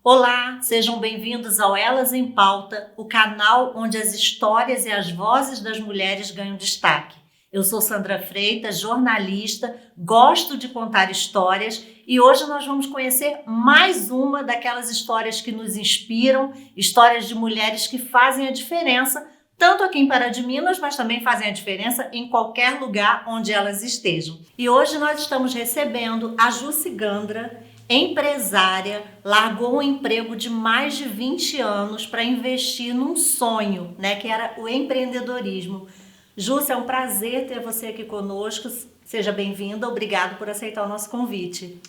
Olá, sejam bem-vindos ao Elas em Pauta, o canal onde as histórias e as vozes das mulheres ganham destaque. Eu sou Sandra Freitas, jornalista, gosto de contar histórias e hoje nós vamos conhecer mais uma daquelas histórias que nos inspiram, histórias de mulheres que fazem a diferença, tanto aqui em Pará de Minas, mas também fazem a diferença em qualquer lugar onde elas estejam. E hoje nós estamos recebendo a Jussi Gandra, empresária, largou um emprego de mais de 20 anos para investir num sonho, né, que era o empreendedorismo. Jussi, é um prazer ter você aqui conosco. Seja bem-vinda, obrigado por aceitar o nosso convite.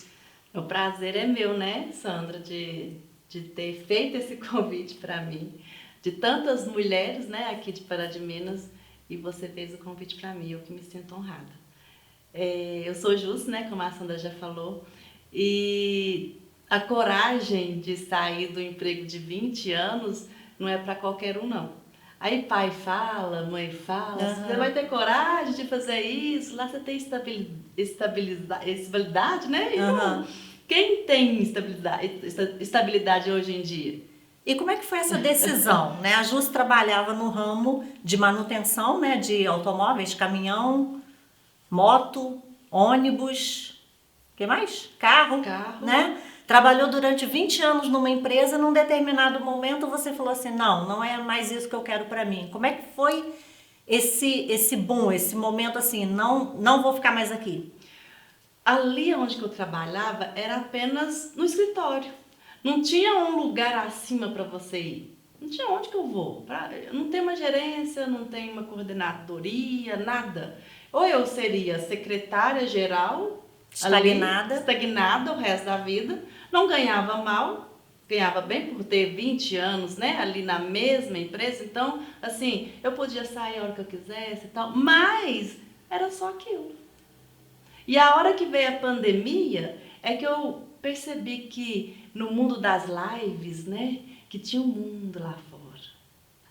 O prazer é meu, né, Sandra, de ter feito esse convite para mim, de tantas mulheres, né, aqui de Pará de Minas, e você fez o convite para mim, eu que me sinto honrada. Eu sou Jussi, né, como a Sandra já falou, e a coragem de sair do emprego de 20 anos não é para qualquer um, não. Aí pai fala, mãe fala, você vai ter coragem de fazer isso, lá você tem estabilidade, né? E não, quem tem estabilidade hoje em dia? E como é que foi essa decisão, né? A Jussi trabalhava no ramo de manutenção, né, de automóveis, caminhão, moto, ônibus, o que mais? Carro, né? Trabalhou durante 20 anos numa empresa, num determinado momento você falou assim, não é mais isso que eu quero para mim. Como é que foi esse boom, esse momento assim, não vou ficar mais aqui? Ali onde que eu trabalhava era apenas no escritório. Não tinha um lugar acima para você ir. Não tinha onde que eu vou. Não tem uma gerência, não tem uma coordenadoria, nada. Ou eu seria secretária geral, estagnada o resto da vida, não ganhava mal, ganhava bem por ter 20 anos, né, ali na mesma empresa. Então, assim, eu podia sair a hora que eu quisesse e tal, mas era só aquilo. E a hora que veio a pandemia é que eu percebi que no mundo das lives, né, que tinha um mundo lá fora.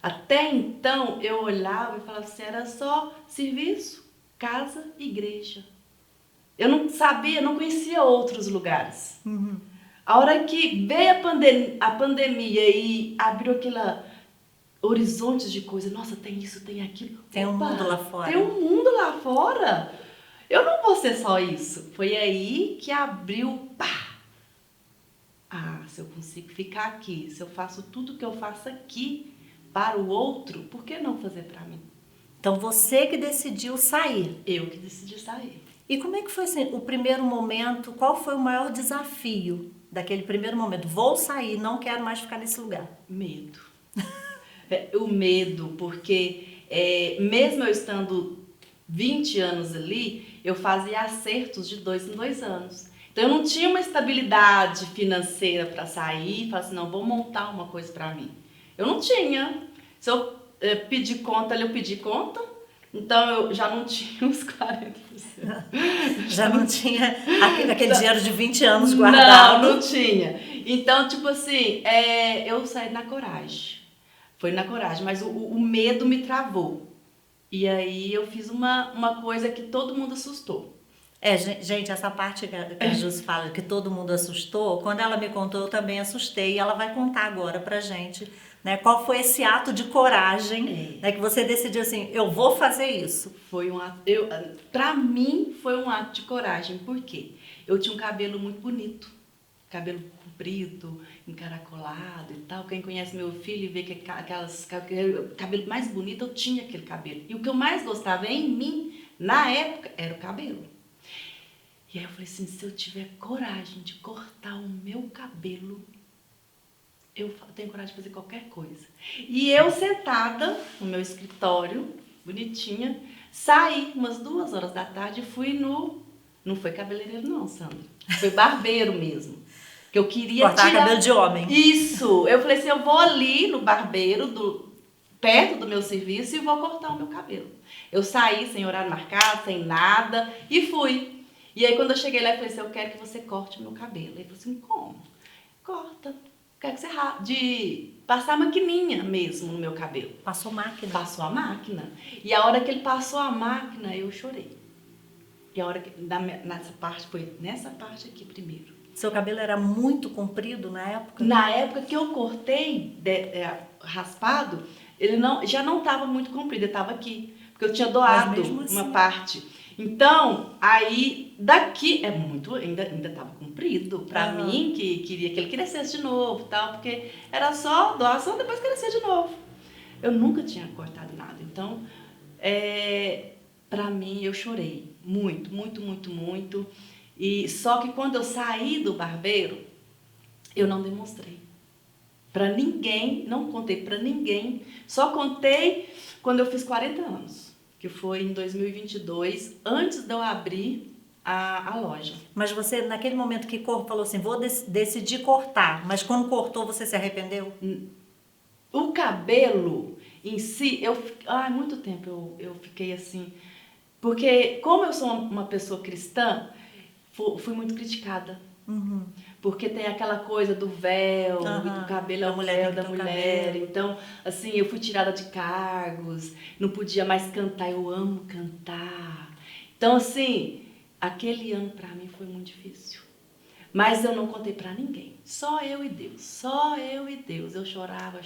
Até então eu olhava e falava assim, era só serviço, casa, igreja. Eu não sabia, não conhecia outros lugares. A hora que veio a pandemia e abriu aquele horizonte de coisa, nossa, tem isso, tem aquilo. Tem um mundo lá fora. Tem um mundo lá fora. Eu não vou ser só isso. Foi aí que abriu, pá! Ah, se eu consigo ficar aqui, se eu faço tudo que eu faço aqui para o outro, por que não fazer para mim? Então você que decidiu sair. Eu que decidi sair. E como é que foi assim, o primeiro momento? Qual foi o maior desafio daquele primeiro momento? Vou sair, não quero mais ficar nesse lugar. Medo. O medo, porque mesmo eu estando 20 anos ali, eu fazia acertos de 2 em 2 anos. Então eu não tinha uma estabilidade financeira para sair e falar assim, não, vou montar uma coisa para mim. Eu não tinha. Se eu pedir conta, eu pedi conta, então eu já não tinha uns 40%. Já não tinha aquele dinheiro de 20 anos guardado? Não tinha. Então, tipo assim, eu saí na coragem. Foi na coragem, mas o medo me travou. E aí eu fiz uma coisa que todo mundo assustou. Gente, essa parte que a Jussi fala que todo mundo assustou, quando ela me contou, eu também assustei. E ela vai contar agora pra gente, né, qual foi esse ato de coragem, né, que você decidiu assim, eu vou fazer isso. Foi um ato, pra mim foi um ato de coragem, por quê? Eu tinha um cabelo muito bonito, cabelo comprido, encaracolado e tal. Quem conhece meu filho e vê que cabelo mais bonito, eu tinha aquele cabelo. E o que eu mais gostava em mim, na época, era o cabelo. E aí eu falei assim, se eu tiver coragem de cortar o meu cabelo, eu tenho coragem de fazer qualquer coisa. E eu sentada no meu escritório, bonitinha, saí umas 2 horas da tarde e fui não foi cabeleireiro não, Sandra, foi barbeiro mesmo. Que eu queria cortar cabelo de homem. Isso, eu falei assim, eu vou ali no barbeiro, perto do meu serviço e vou cortar o meu cabelo. Eu saí sem horário marcado, sem nada e fui. E aí quando eu cheguei lá, eu falei assim, eu quero que você corte o meu cabelo. Ele falou assim, como? Corta. Quero que você de passar a maquininha mesmo no meu cabelo. Passou máquina? Passou a máquina. E a hora que ele passou a máquina, eu chorei. E a hora que, nessa parte, foi nessa parte aqui primeiro. Seu cabelo era muito comprido na época? Na época que eu cortei raspado, ele já não estava muito comprido, ele estava aqui. Porque eu tinha doado assim, uma parte. Então, aí, daqui, ainda estava comprido. Pra mim, que queria que ele crescesse de novo, tal, porque era só doação, depois crescer de novo. Eu nunca tinha cortado nada. Então, pra mim, eu chorei muito, muito, muito, muito. E só que quando eu saí do barbeiro, eu não demonstrei pra ninguém, não contei pra ninguém. Só contei quando eu fiz 40 anos, que foi em 2022, antes de eu abrir a loja. Mas você, naquele momento que falou assim, vou decidir cortar, mas quando cortou, você se arrependeu? O cabelo em si, muito tempo eu fiquei assim, porque como eu sou uma pessoa cristã, fui muito criticada. Porque tem aquela coisa do véu, e do cabelo é o véu da mulher. Então, assim, eu fui tirada de cargos, não podia mais cantar, eu amo cantar. Então, assim, aquele ano pra mim foi muito difícil. Mas eu não contei pra ninguém, só eu e Deus, só eu e Deus. Eu chorava,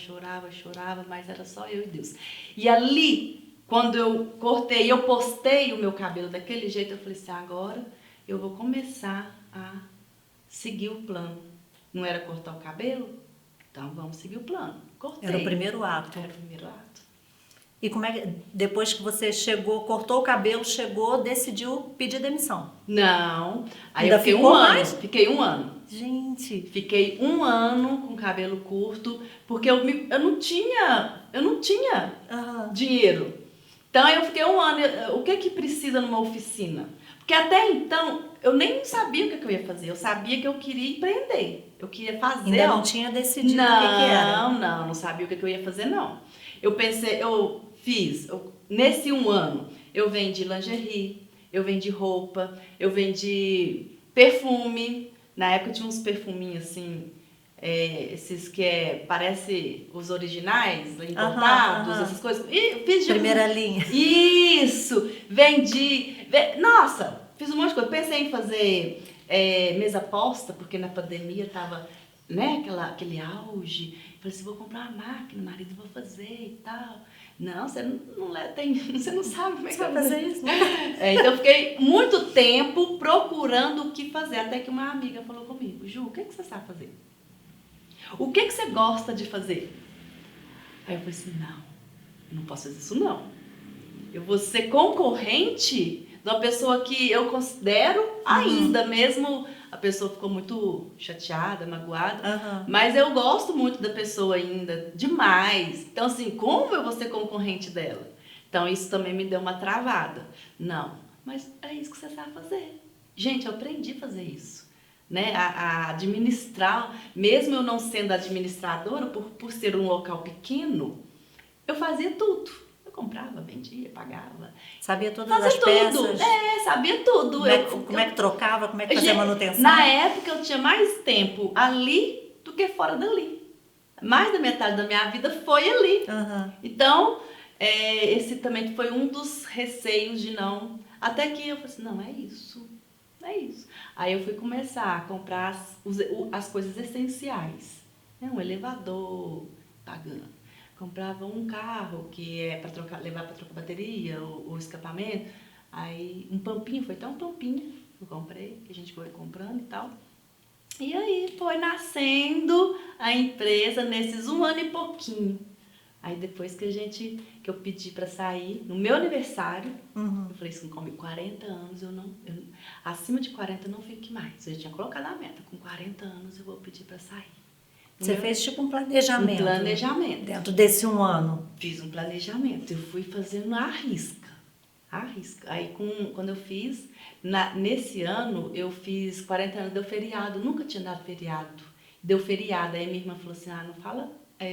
mas era só eu e Deus. E ali, quando eu cortei, eu postei o meu cabelo daquele jeito, eu falei assim, agora eu vou começar a seguir o plano. Não era cortar o cabelo? Então vamos seguir o plano. Cortei. Era o primeiro ato. Era o primeiro ato. E como é que, depois que você chegou, cortou o cabelo, decidiu pedir demissão? Não. Aí ainda eu fiquei ficou um ano. Mais? Fiquei um ano. Gente. Fiquei um ano com cabelo curto, porque eu não tinha dinheiro. Então eu fiquei um ano. O que precisa numa oficina? Porque até então eu nem sabia o que eu ia fazer. Eu sabia que eu queria empreender. Eu queria fazer. Ainda não tinha decidido o que era? Não sabia o que eu ia fazer, não. Eu pensei, nesse um ano, eu vendi lingerie, eu vendi roupa, eu vendi perfume. Na época tinha uns perfuminhos assim, esses que parece os originais, importados, essas coisas. E fiz primeira linha. Isso! Vendi. Nossa, fiz um monte de coisa. Pensei em fazer mesa posta, porque na pandemia tava, né, aquele auge. Falei assim, vou comprar uma máquina, marido, vou fazer e tal. Não, você não sabe como é que vai fazer isso. Então eu fiquei muito tempo procurando o que fazer, até que uma amiga falou comigo, Ju, o que você sabe fazer? O que você gosta de fazer? Aí eu falei assim, não posso fazer isso não. Eu vou ser concorrente de uma pessoa que eu considero ainda, mesmo a pessoa ficou muito chateada, magoada, mas eu gosto muito da pessoa ainda, demais. Então, assim, como eu vou ser concorrente dela? Então, isso também me deu uma travada. Não, mas é isso que você sabe fazer. Gente, eu aprendi a fazer isso. Né? A administrar, mesmo eu não sendo administradora, por ser um local pequeno, eu fazia tudo. Eu comprava, vendia, pagava. Sabia todas as peças? Sabia tudo. Como é que trocava? Como é que fazia manutenção? Na época eu tinha mais tempo ali do que fora dali. Mais da metade da minha vida foi ali. Então, esse também foi um dos receios de não... Até que eu falei assim, não, é isso. Aí eu fui começar a comprar as coisas essenciais. Um elevador, pagando. Comprava um carro que é para levar para trocar bateria, o escapamento. Aí um pampinho, foi até um pampinho que eu comprei, que a gente foi comprando e tal. E aí foi nascendo a empresa nesses um ano e pouquinho. Aí depois que eu pedi para sair, no meu aniversário, eu falei assim, com 40 anos, acima de 40 eu não fique mais. Eu tinha colocado a meta, com 40 anos eu vou pedir para sair. Você fez tipo um planejamento? Um planejamento. Dentro desse um ano? Fiz um planejamento, eu fui fazendo à risca. Aí quando eu fiz, nesse ano eu fiz 40 anos, deu feriado, nunca tinha dado feriado. Deu feriado, aí minha irmã falou assim, não fala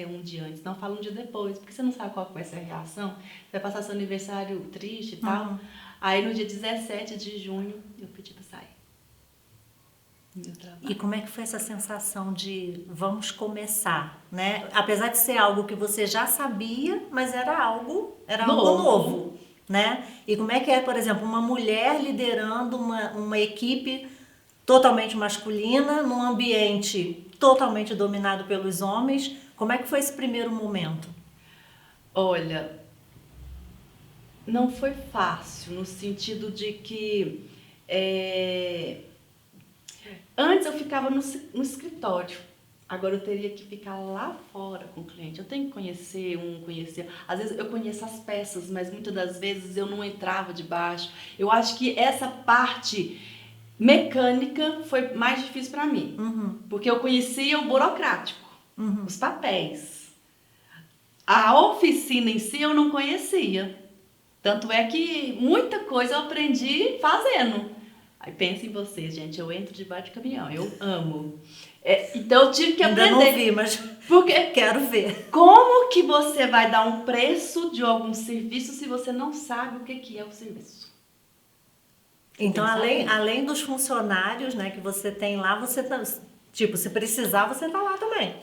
um dia antes, não fala um dia depois, porque você não sabe qual vai ser a reação. Você vai passar seu aniversário triste e tal. Aí no dia 17 de junho eu pedi para sair. E como é que foi essa sensação de vamos começar, né? Apesar de ser algo que você já sabia, mas era algo novo, né? E como é que é, por exemplo, uma mulher liderando uma equipe totalmente masculina, num ambiente totalmente dominado pelos homens. Como é que foi esse primeiro momento? Olha, não foi fácil, no sentido de que antes eu ficava no escritório, agora eu teria que ficar lá fora com o cliente. Eu tenho que conhecer. Às vezes eu conheço as peças, mas muitas das vezes eu não entrava debaixo. Eu acho que essa parte mecânica foi mais difícil para mim, porque eu conhecia o burocrático, os papéis. A oficina em si eu não conhecia. Tanto é que muita coisa eu aprendi fazendo. Aí pensa em vocês, gente, eu entro debaixo de caminhão, eu amo. Então eu tive que aprender. Ainda não vi, mas porque quero ver. Como que você vai dar um preço de algum serviço se você não sabe o que é o serviço? Então, além dos funcionários, né, que você tem lá, você tá, tipo, se precisar, você tá lá também.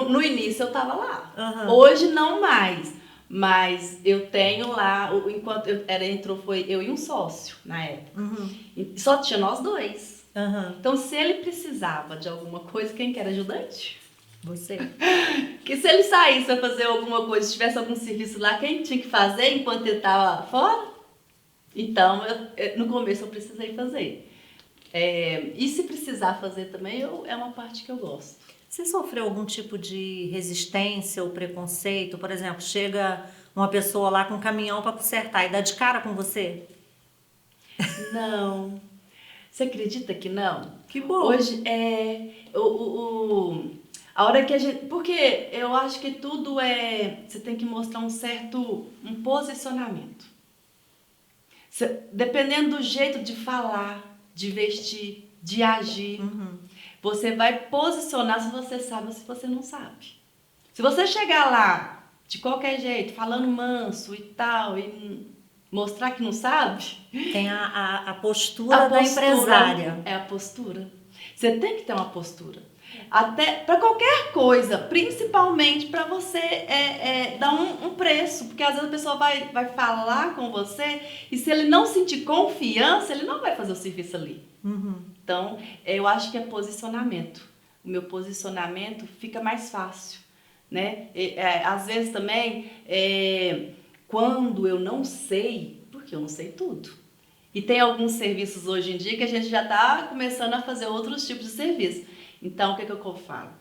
No início eu tava lá. Uhum. Hoje não mais. Mas eu tenho lá, enquanto foi eu e um sócio na época. E só tinha nós dois. Então, se ele precisava de alguma coisa, quem que era ajudante? Você. Que se ele saísse para fazer alguma coisa, se tivesse algum serviço lá, quem tinha que fazer enquanto ele estava fora? Então, no começo eu precisei fazer. E se precisar fazer também, é uma parte que eu gosto. Você sofreu algum tipo de resistência ou preconceito? Por exemplo, chega uma pessoa lá com um caminhão para consertar e dá de cara com você? Não. Você acredita que não? Que bom. Hoje a hora que a gente... Porque eu acho que tudo você tem que mostrar um posicionamento. Dependendo do jeito de falar, de vestir, de agir... Você vai posicionar se você sabe ou se você não sabe. Se você chegar lá de qualquer jeito, falando manso e tal, e mostrar que não sabe... Tem a postura da empresária. É a postura. Você tem que ter uma postura. Até para qualquer coisa, principalmente para você dar um preço. Porque às vezes a pessoa vai falar com você e se ele não sentir confiança, ele não vai fazer o serviço ali. Então, eu acho que é posicionamento. O meu posicionamento fica mais fácil, né? Às vezes também, quando eu não sei, porque eu não sei tudo. E tem alguns serviços hoje em dia que a gente já está começando a fazer outros tipos de serviço. Então, o que eu falo?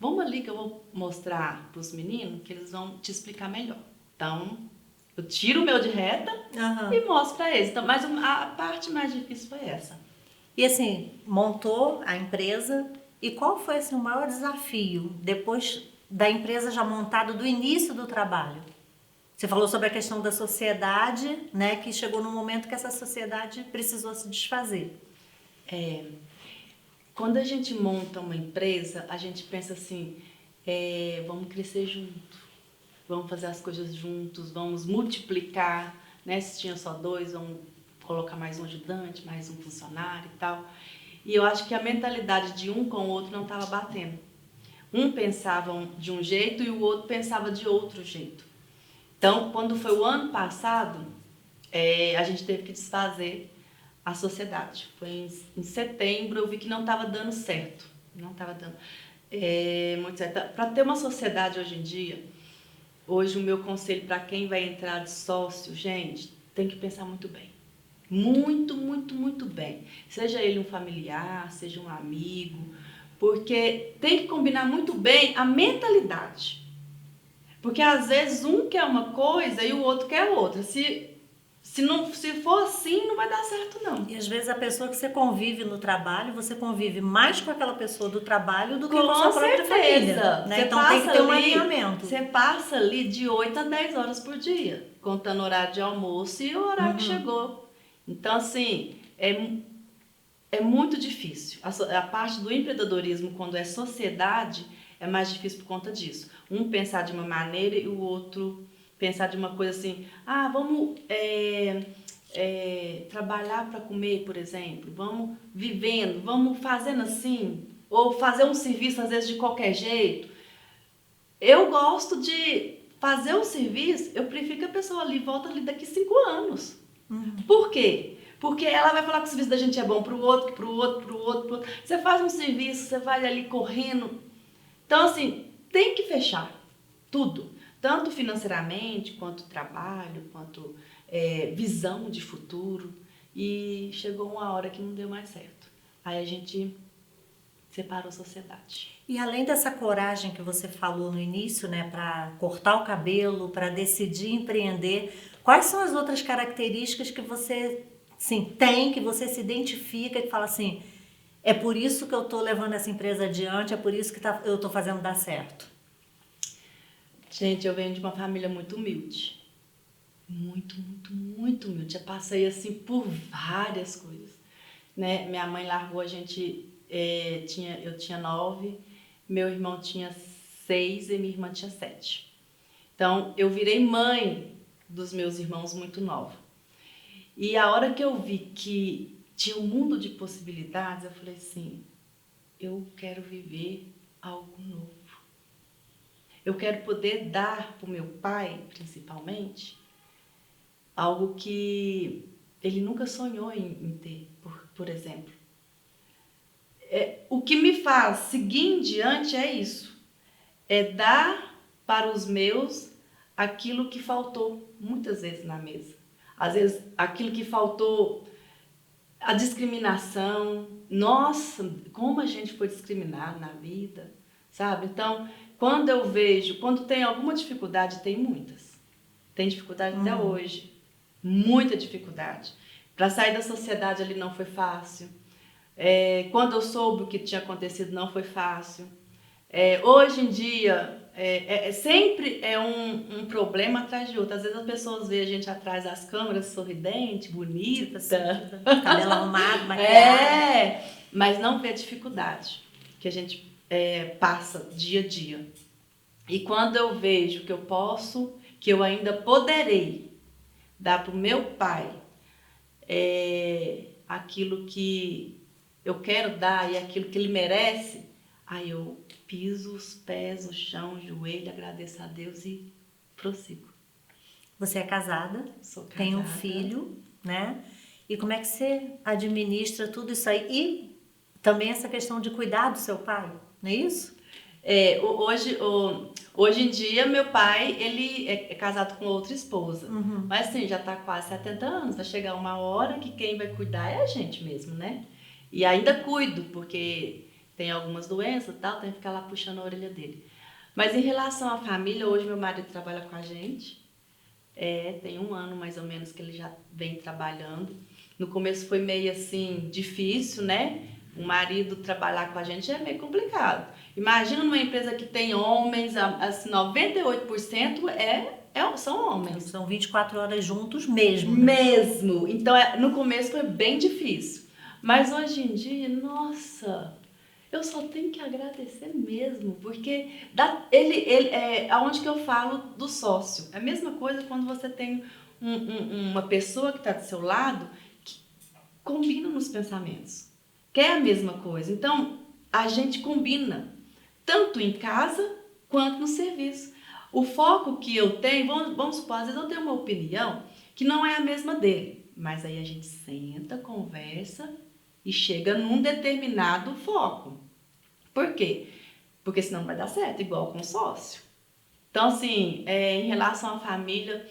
Vamos ali que eu vou mostrar para os meninos que eles vão te explicar melhor. Então, eu tiro o meu de reta e mostro para eles. Então, mas a parte mais difícil foi essa. E assim, montou a empresa e qual foi assim, o maior desafio depois da empresa já montada, do início do trabalho? Você falou sobre a questão da sociedade, né, que chegou num momento que essa sociedade precisou se desfazer. Quando a gente monta uma empresa, a gente pensa assim, vamos crescer junto, vamos fazer as coisas juntos, vamos multiplicar, né? Se tinha só dois, vamos colocar mais um ajudante, mais um funcionário e tal. E eu acho que a mentalidade de um com o outro não estava batendo. Um pensava de um jeito e o outro pensava de outro jeito. Então, quando foi o ano passado, a gente teve que desfazer a sociedade. Foi em setembro, eu vi que não estava dando certo. Não estava dando muito certo. Para ter uma sociedade hoje em dia, hoje o meu conselho para quem vai entrar de sócio, gente, tem que pensar muito bem. Muito, muito, muito bem. Seja ele um familiar, seja um amigo, porque tem que combinar muito bem a mentalidade. Porque às vezes um quer uma coisa e o outro quer outra. Se for assim, não vai dar certo, não. E às vezes a pessoa que você convive no trabalho, você convive mais com aquela pessoa do trabalho do que com a sua própria família. Né? Então tem que ter um alinhamento. Você passa ali de 8 a 10 horas por dia, contando o horário de almoço e o horário que chegou. Então, assim, é muito difícil. A parte do empreendedorismo, quando é sociedade, é mais difícil por conta disso. Um pensar de uma maneira e o outro pensar de uma coisa assim, vamos trabalhar para comer, por exemplo, vamos vivendo, vamos fazendo assim, ou fazer um serviço às vezes de qualquer jeito. Eu gosto de fazer um serviço, eu prefiro que a pessoa ali volte ali daqui 5 anos. Por quê? Porque ela vai falar que o serviço da gente é bom pro outro, pro outro, pro outro, pro outro. Você faz um serviço, você vai ali correndo. Então, assim, tem que fechar tudo. Tanto financeiramente, quanto trabalho, quanto visão de futuro. E chegou uma hora que não deu mais certo. Aí a gente separou a sociedade. E além dessa coragem que você falou no início, né, para cortar o cabelo, para decidir empreender, quais são as outras características que você, sim, tem, que você se identifica, que fala assim, é por isso que eu estou levando essa empresa adiante, é por isso que eu estou fazendo dar certo? Gente, eu venho de uma família muito humilde. Muito, muito, muito humilde. Já passei, assim, por várias coisas. Né? Minha mãe largou a gente, eu tinha 9, meu irmão tinha 6 e minha irmã tinha 7. Então, eu virei mãe dos meus irmãos muito nova. E a hora que eu vi que tinha um mundo de possibilidades, eu falei assim, eu quero viver algo novo. Eu quero poder dar para o meu pai, principalmente, algo que ele nunca sonhou em ter, por exemplo. O que me faz seguir em diante é isso. É dar para os meus aquilo que faltou muitas vezes na mesa. Às vezes, aquilo que faltou, a discriminação. Nossa, como a gente foi discriminado na vida, sabe? Então, quando tem alguma dificuldade, tem muitas. Tem dificuldade até hoje. Muita dificuldade. Para sair da sociedade ali não foi fácil. Quando eu soube o que tinha acontecido, não foi fácil. Hoje em dia, sempre é um problema atrás de outro. Às vezes as pessoas veem a gente atrás das câmeras, sorridente, bonita. Cabelo arrumado, maquiagem. Mas não vê a dificuldade que a gente passa dia a dia. E quando eu vejo que eu posso, que eu ainda poderei dar para o meu pai aquilo que eu quero dar e aquilo que ele merece, aí eu piso os pés no chão, joelho, agradeço a Deus e prossigo. Você é casada? Sou casada. Tem um filho, né? E como é que você administra tudo isso aí? E também essa questão de cuidar do seu pai, não é isso? Hoje em dia, meu pai, ele é casado com outra esposa. Mas assim, já está quase 70 anos. Vai chegar uma hora que quem vai cuidar é a gente mesmo, né? E ainda cuido, porque tem algumas doenças e tal, tem que ficar lá puxando a orelha dele. Mas em relação à família, hoje meu marido trabalha com a gente. Tem 1 ano mais ou menos que ele já vem trabalhando. No começo foi meio assim, difícil, né? O marido trabalhar com a gente é meio complicado. Imagina numa empresa que tem homens, assim, 98% são homens. São 24 horas juntos mesmo. Né? Mesmo. Então, no começo foi bem difícil. Mas hoje em dia, nossa, eu só tenho que agradecer mesmo, porque aonde que eu falo do sócio. É a mesma coisa quando você tem uma pessoa que está do seu lado que combina nos pensamentos, quer a mesma coisa. Então, a gente combina, tanto em casa quanto no serviço. O foco que eu tenho, vamos supor, às vezes eu tenho uma opinião que não é a mesma dele, mas aí a gente senta, conversa e chega num determinado foco. Por quê? Porque senão não vai dar certo, igual com o sócio. Então, assim, em relação à família,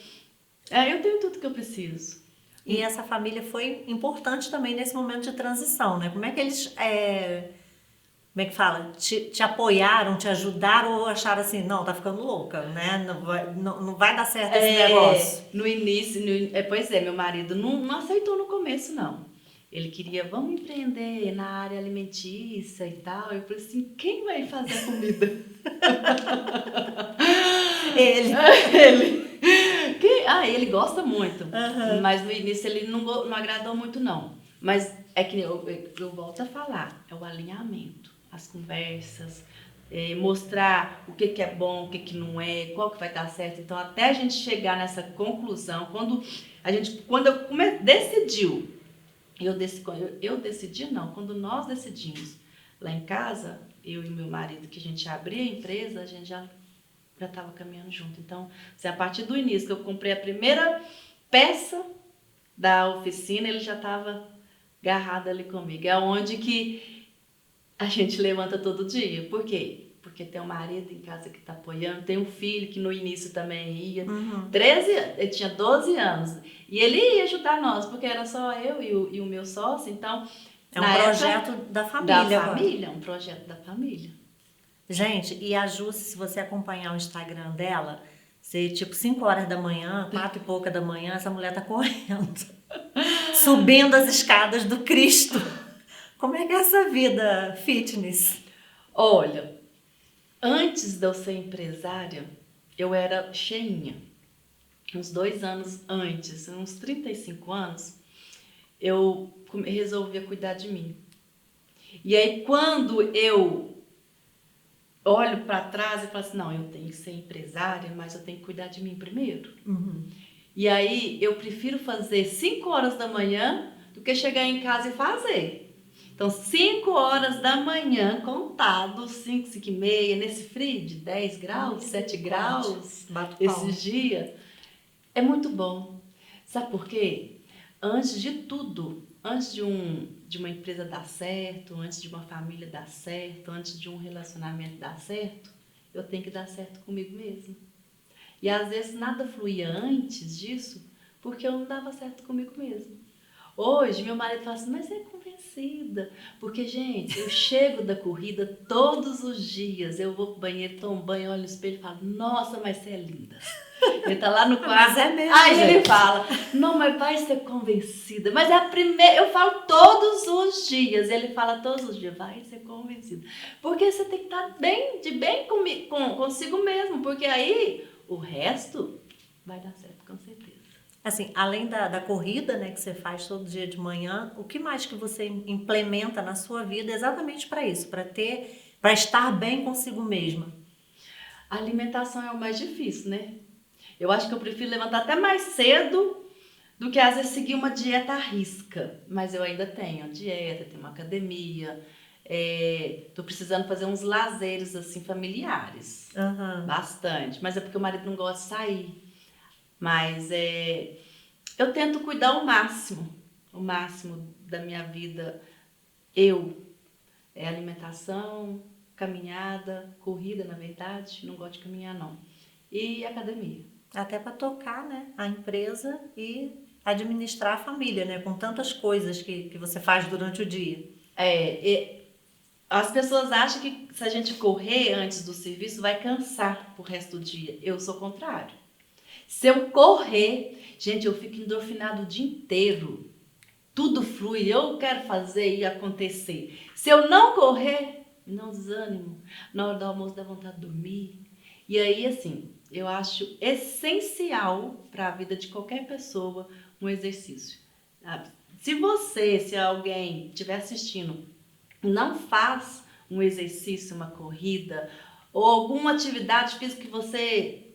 eu tenho tudo que eu preciso. E essa família foi importante também nesse momento de transição, né? Como é que eles, como é que fala? Te apoiaram, te ajudaram ou acharam assim, não, tá ficando louca, né? Não vai dar certo esse negócio. No início, pois é, meu marido não aceitou no começo, não. Ele queria, vamos empreender na área alimentícia e tal. Eu falei assim, quem vai fazer a comida? Ele. Ele gosta muito. Mas no início ele não agradou muito, não. Mas é que eu volto a falar, é o alinhamento, as conversas, mostrar o que é bom, o que não é, qual que vai dar certo. Então, até a gente chegar nessa conclusão, quando eu decidiu, quando nós decidimos lá em casa, eu e meu marido, que a gente abria a empresa, a gente já estava caminhando junto. Então, a partir do início que eu comprei a primeira peça da oficina, ele já estava agarrado ali comigo. É onde que a gente levanta todo dia. Por quê? Porque tem um marido em casa que está apoiando, tem um filho que no início também ia. 13 anos, ele tinha 12 anos. E ele ia ajudar nós, porque era só eu e o meu sócio, então... É um projeto da família. Da família, um projeto da família. Gente, e a Ju, se você acompanhar o Instagram dela, você, tipo, 5 horas da manhã, 4 e pouca da manhã, essa mulher tá correndo. Subindo as escadas do Cristo. Como é que é essa vida fitness? Olha, antes de eu ser empresária, eu era cheinha. Uns 2 anos antes, uns 35 anos, eu resolvi cuidar de mim. E aí, quando eu olho para trás e falo assim, não, eu tenho que ser empresária, mas eu tenho que cuidar de mim primeiro. E aí, eu prefiro fazer 5 horas da manhã do que chegar em casa e fazer. Então, 5 horas da manhã, contado, 5, 5 e meia, nesse frio de 10 graus, 7 graus, esses dias, é muito bom. Sabe por quê? Antes de tudo, antes de uma empresa dar certo, antes de uma família dar certo, antes de um relacionamento dar certo, eu tenho que dar certo comigo mesma. E às vezes nada fluía antes disso, porque eu não dava certo comigo mesma. Hoje, meu marido fala assim, mas você é convencida. Porque, gente, eu chego da corrida todos os dias. Eu vou pro banheiro, tomo banho, olho no espelho e falo, nossa, mas você é linda. Ele tá lá no quarto. Mas é mesmo, aí gente. ele fala, não, mas vai ser convencida. Mas é a primeira, eu falo todos os dias. Ele fala todos os dias, vai ser convencida. Porque você tem que estar de bem consigo mesmo. Porque aí o resto vai dar certo, com certeza. Assim, além da corrida, né, que você faz todo dia de manhã, o que mais que você implementa na sua vida exatamente para isso, para estar bem consigo mesma? A alimentação é o mais difícil, né? Eu acho que eu prefiro levantar até mais cedo do que às vezes seguir uma dieta à risca. Mas eu ainda tenho a dieta, tenho uma academia, tô precisando fazer uns lazeres assim familiares, bastante. Mas é porque o marido não gosta de sair. Mas eu tento cuidar o máximo da minha vida. Alimentação, caminhada, corrida, na verdade. Não gosto de caminhar, não. E academia. Até para tocar, né, a empresa e administrar a família, né, com tantas coisas que você faz durante o dia. As pessoas acham que se a gente correr antes do serviço vai cansar pro resto do dia. Eu sou o contrário. Se eu correr, gente, eu fico endorfinado o dia inteiro. Tudo flui, eu quero fazer e acontecer. Se eu não correr, não desânimo. Na hora do almoço dá vontade de dormir. E aí, assim, eu acho essencial para a vida de qualquer pessoa um exercício. Se alguém estiver assistindo, não faz um exercício, uma corrida ou alguma atividade física que você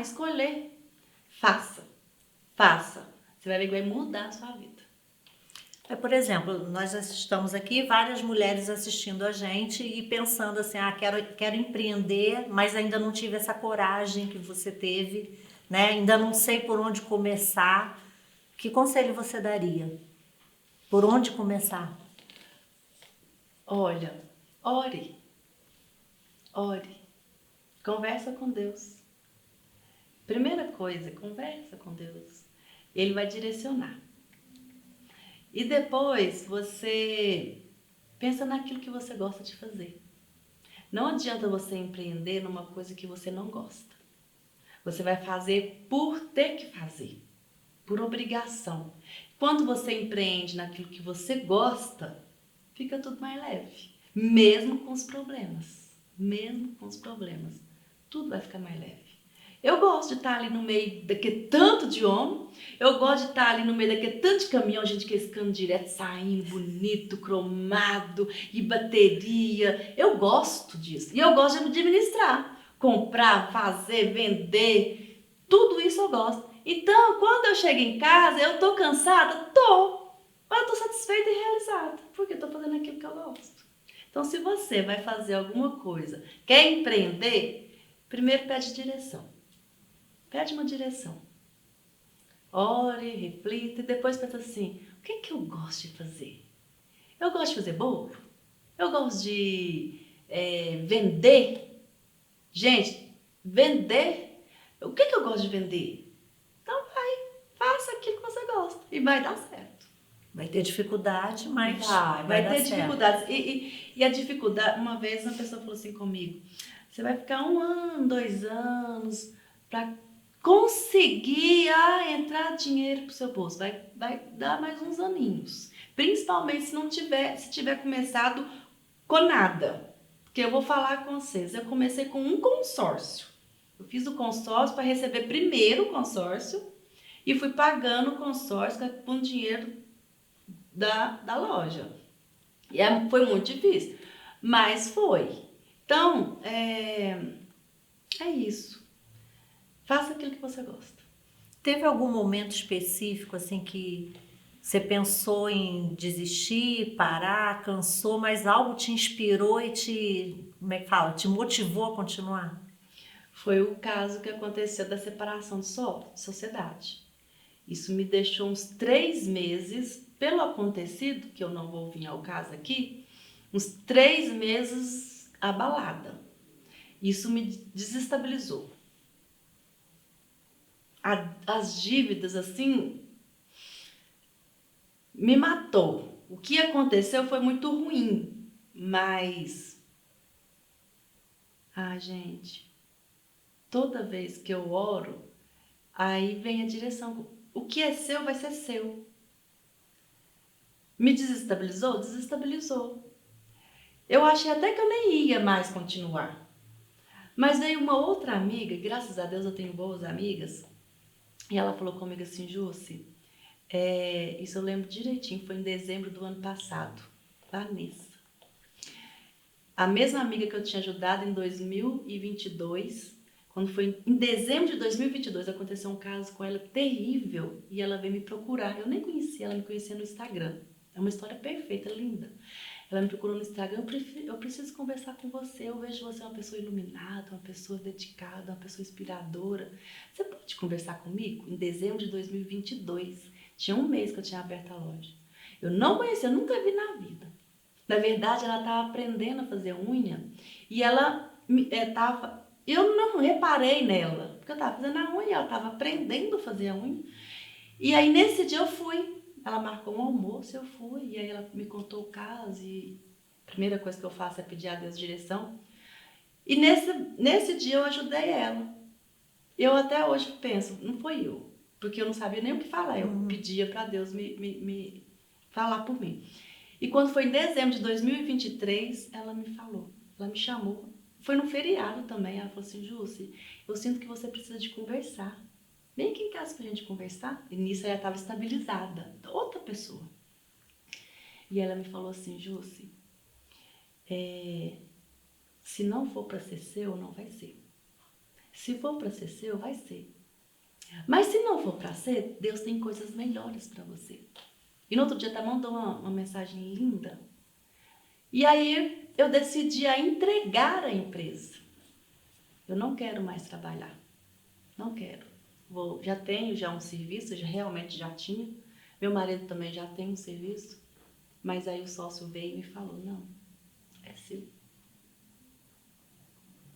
escolher, faça. Você vai ver que vai mudar a sua vida. Por exemplo, nós estamos aqui, várias mulheres assistindo a gente e pensando assim, quero empreender, mas ainda não tive essa coragem que você teve, né? Ainda não sei por onde começar. Que conselho você daria? Por onde começar? Olha, ore. Conversa com Deus. Primeira coisa, conversa com Deus. Ele vai direcionar. E depois você pensa naquilo que você gosta de fazer. Não adianta você empreender numa coisa que você não gosta. Você vai fazer por ter que fazer, por obrigação. Quando você empreende naquilo que você gosta, fica tudo mais leve. Mesmo com os problemas. Tudo vai ficar mais leve. Eu gosto de estar ali no meio daquele tanto de homem. Eu gosto de estar ali no meio daquele tanto de caminhão, gente que escando direto, saindo, bonito, cromado, e bateria. Eu gosto disso. E eu gosto de administrar. Comprar, fazer, vender. Tudo isso eu gosto. Então, quando eu chego em casa, eu tô cansada? Tô. Mas eu tô satisfeita e realizada. Porque eu tô fazendo aquilo que eu gosto. Então, se você vai fazer alguma coisa, quer empreender, primeiro pede direção. Pede uma direção. Ore, reflita e depois pensa assim, o que que eu gosto de fazer? Eu gosto de fazer bolo? Eu gosto de vender? Gente, vender? O que que eu gosto de vender? Então faça aquilo que você gosta e vai dar certo. Vai ter dificuldade, mas Vai dar ter certo. dificuldades. E a dificuldade, uma vez uma pessoa falou assim comigo, você vai ficar 1 ano, 2 anos para conseguir entrar dinheiro pro seu bolso. Vai dar mais uns aninhos. Principalmente se tiver começado com nada. Porque eu vou falar com vocês, eu comecei com um consórcio. Eu fiz o consórcio para receber primeiro o consórcio e fui pagando o consórcio com dinheiro da loja. E foi muito difícil, mas foi. Então, é isso. Faça aquilo que você gosta. Teve algum momento específico assim que você pensou em desistir, parar, cansou, mas algo te inspirou e como é que fala? Te motivou a continuar? Foi o caso que aconteceu da separação de sociedade. Isso me deixou uns 3 meses, pelo acontecido, que eu não vou vir ao caso aqui, uns 3 meses abalada. Isso me desestabilizou. As dívidas, assim, me matou. O que aconteceu foi muito ruim, mas... gente, toda vez que eu oro, aí vem a direção. O que é seu vai ser seu. Me desestabilizou? Desestabilizou. Eu achei até que eu nem ia mais continuar. Mas veio uma outra amiga, graças a Deus eu tenho boas amigas, e ela falou comigo assim, Jússi, isso eu lembro direitinho, foi em dezembro do ano passado, Vanessa. A mesma amiga que eu tinha ajudado em 2022, quando foi em dezembro de 2022, aconteceu um caso com ela terrível e ela veio me procurar. Eu nem conhecia, ela me conhecia no Instagram. É uma história perfeita, linda. Ela me procurou no Instagram, eu preciso conversar com você, eu vejo você uma pessoa iluminada, uma pessoa dedicada, uma pessoa inspiradora. Você pode conversar comigo? Em dezembro de 2022, tinha 1 mês que eu tinha aberto a loja. Eu não conhecia, eu nunca vi na vida. Na verdade, ela estava aprendendo a fazer unha e ela eu não reparei nela, porque eu estava fazendo a unha, ela estava aprendendo a fazer a unha. E aí, nesse dia, eu fui. Ela marcou um almoço, eu fui. E aí, ela me contou o caso. E a primeira coisa que eu faço é pedir a Deus direção. E nesse dia, eu ajudei ela. Eu até hoje penso, não foi eu. Porque eu não sabia nem o que falar. Eu pedia para Deus me falar por mim. E quando foi em dezembro de 2023, ela me falou. Ela me chamou. Foi no feriado também. Ela falou assim, Jússi, eu sinto que você precisa de conversar. Vem aqui em casa pra gente conversar. E nisso ela estava estabilizada. Outra pessoa. E ela me falou assim, Jússi, se não for para ser seu, não vai ser. Se for para ser seu, vai ser. Mas se não for para ser, Deus tem coisas melhores para você. E no outro dia ela mandou uma mensagem linda. E aí eu decidi a entregar a empresa. Eu não quero mais trabalhar. Não quero. Já tenho um serviço, realmente já tinha. Meu marido também já tem um serviço. Mas aí o sócio veio e me falou, não, é seu.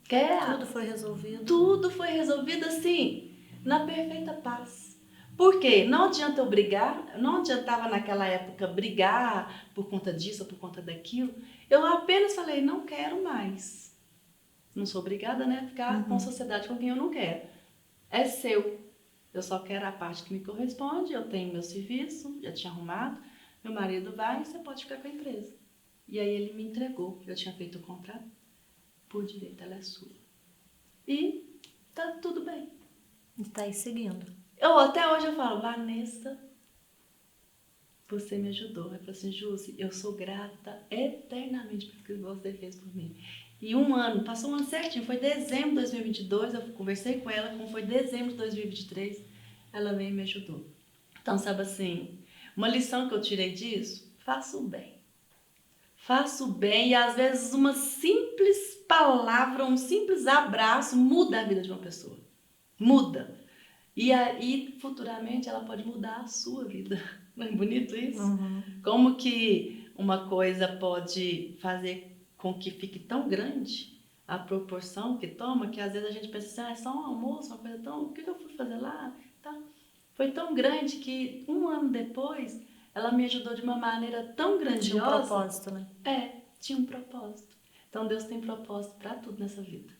Tudo foi resolvido? Tudo foi resolvido assim, na perfeita paz. Por quê? Não adianta eu brigar, não adiantava naquela época brigar por conta disso ou por conta daquilo. Eu apenas falei, não quero mais. Não sou obrigada, né, a ficar com sociedade com quem eu não quero. É seu. Eu só quero a parte que me corresponde, eu tenho meu serviço, já tinha arrumado. Meu marido vai, você pode ficar com a empresa. E aí ele me entregou. Eu tinha feito o contrato. Por direito, ela é sua. E tá tudo bem. E tá aí seguindo. Até hoje eu falo, Vanessa, você me ajudou. Eu falo assim, Jússi, eu sou grata eternamente pelo que você fez por mim. E passou um ano certinho, foi dezembro de 2022, eu conversei com ela, como foi dezembro de 2023, ela veio e me ajudou. Então, sabe assim, uma lição que eu tirei disso, faça o bem. Faça o bem e às vezes uma simples palavra, um simples abraço muda a vida de uma pessoa. Muda. E aí, futuramente, ela pode mudar a sua vida. Não é bonito isso? Uhum. Como que uma coisa pode fazer com que fique tão grande a proporção que toma, que às vezes a gente pensa assim, é só um almoço, uma coisa tão... O que eu fui fazer lá? Tá. Foi tão grande que 1 ano depois, ela me ajudou de uma maneira tão grandiosa. Tinha um propósito, né? Tinha um propósito. Então Deus tem propósito para tudo nessa vida.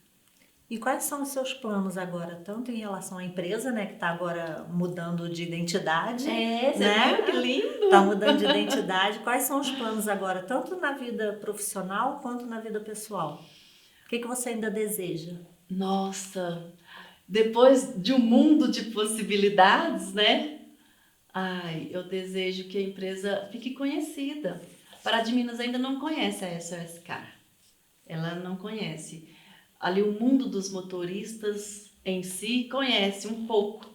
E quais são os seus planos agora, tanto em relação à empresa, né, que está agora mudando de identidade, Você né? viu que lindo? Está mudando de identidade. Quais são os planos agora, tanto na vida profissional quanto na vida pessoal? O que você ainda deseja? Nossa, depois de um mundo de possibilidades, né? Ai, eu desejo que a empresa fique conhecida. Pará de Minas ainda não conhece a SOS Car. Ela não conhece. Ali o mundo dos motoristas em si conhece um pouco.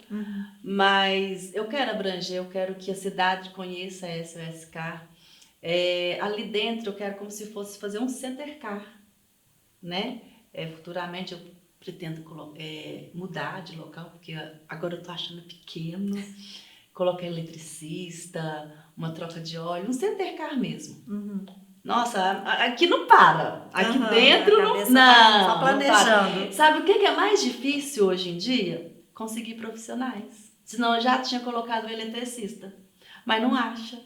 Mas eu quero abranger, eu quero que a cidade conheça a SOS Car. Ali dentro eu quero como se fosse fazer um center car, né? Futuramente eu pretendo mudar de local, porque agora eu tô achando pequeno. Colocar eletricista, uma troca de óleo, um center car mesmo. Nossa, aqui não para. Aqui dentro não. Só planejando. Não para. Sabe o que é mais difícil hoje em dia? Conseguir profissionais. Senão eu já tinha colocado o eletricista. Mas não acha.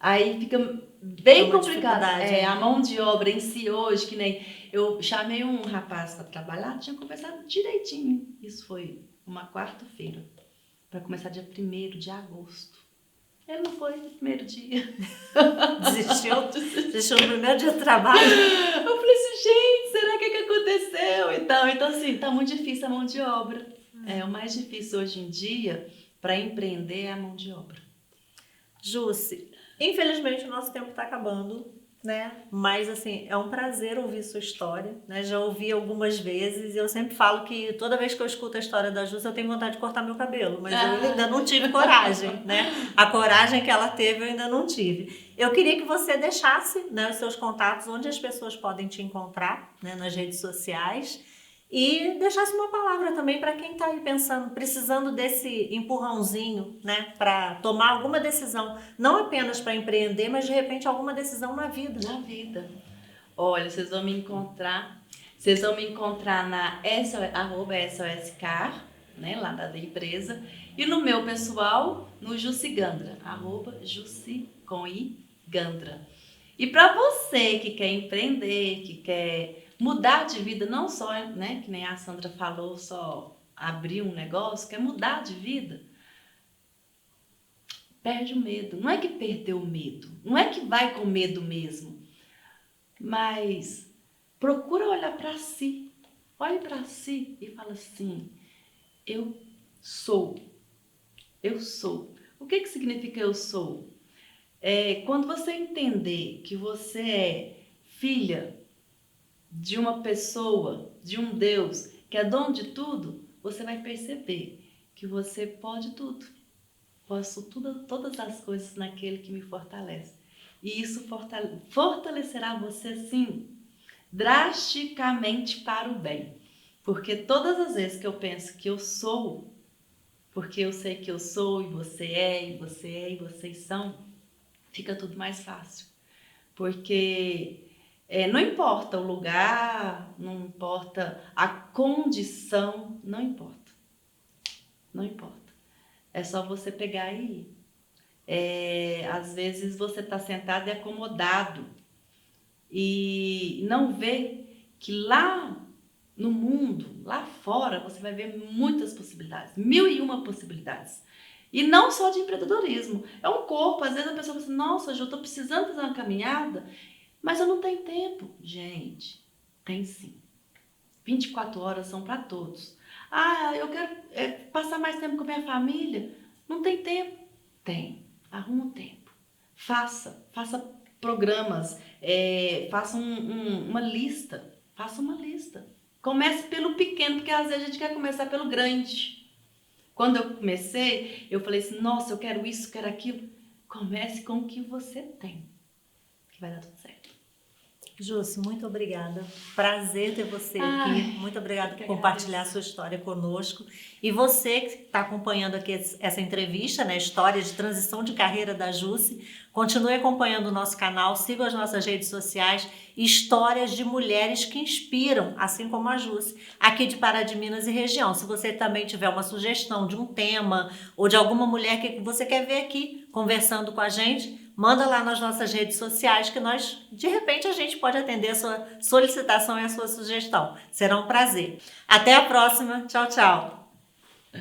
Aí fica bem complicado. A mão de obra em si hoje, que nem eu chamei um rapaz para trabalhar, tinha conversado direitinho. Isso foi uma quarta-feira, para começar dia 1º de agosto. Ele não foi no primeiro dia. Desistiu no primeiro dia de trabalho. Eu falei assim, gente, será que aconteceu? Então assim, tá muito difícil a mão de obra. O mais difícil hoje em dia para empreender é a mão de obra. Jussi, infelizmente o nosso tempo está acabando, né? Mas assim, é um prazer ouvir sua história, né? Já ouvi algumas vezes e eu sempre falo que toda vez que eu escuto a história da Jussi eu tenho vontade de cortar meu cabelo, mas eu ainda não tive coragem, né? A coragem que ela teve eu ainda não tive. Eu queria que você deixasse, né, os seus contatos, onde as pessoas podem te encontrar, né, nas redes sociais. E deixasse uma palavra também para quem está aí pensando, precisando desse empurrãozinho, né, para tomar alguma decisão, não apenas para empreender, mas de repente alguma decisão na vida. Na vida. Olha, vocês vão me encontrar na @SOSCar, né, lá da empresa, e no meu pessoal, no Jussi Gandra, @Jussi com I Gandra. E para você que quer empreender, que quer mudar de vida, não só, né, que nem a Sandra falou, só abrir um negócio, quer mudar de vida, perde o medo. Não é que perdeu o medo, não é que vai com medo mesmo, mas procura olhar para si. Olhe para si e fala assim, eu sou. O que significa eu sou? Quando você entender que você é filha de uma pessoa, de um Deus, que é dono de tudo, você vai perceber que você pode tudo. Posso todas as coisas naquele que me fortalece. E isso fortalecerá você, sim, drasticamente para o bem. Porque todas as vezes que eu penso que eu sou, porque eu sei que eu sou, e você é, e você é, e vocês são, fica tudo mais fácil. Porque não importa o lugar, não importa a condição, não importa. Não importa. É só você pegar e ir. Às vezes você está sentado e acomodado e não vê que lá no mundo, lá fora, você vai ver muitas possibilidades, 1001 possibilidades. E não só de empreendedorismo, é um corpo. Às vezes a pessoa fala assim, nossa, eu estou precisando fazer uma caminhada, mas eu não tenho tempo. Gente, tem sim. 24 horas são para todos. Ah, eu quero passar mais tempo com a minha família. Não tem tempo? Tem. Arruma um tempo. Faça programas. Faça uma lista. Faça uma lista. Comece pelo pequeno, porque às vezes a gente quer começar pelo grande. Quando eu comecei, eu falei assim, nossa, eu quero isso, quero aquilo. Comece com o que você tem, que vai dar tudo certo. Jussi, muito obrigada. Prazer ter você aqui. Muito obrigada por compartilhar a sua história conosco. E você que está acompanhando aqui essa entrevista, né, história de transição de carreira da Jussi, continue acompanhando o nosso canal, siga as nossas redes sociais, histórias de mulheres que inspiram, assim como a Jussi, aqui de Pará de Minas e região. Se você também tiver uma sugestão de um tema ou de alguma mulher que você quer ver aqui conversando com a gente, manda lá nas nossas redes sociais que nós, de repente, a gente pode atender a sua solicitação e a sua sugestão. Será um prazer. Até a próxima. Tchau, tchau.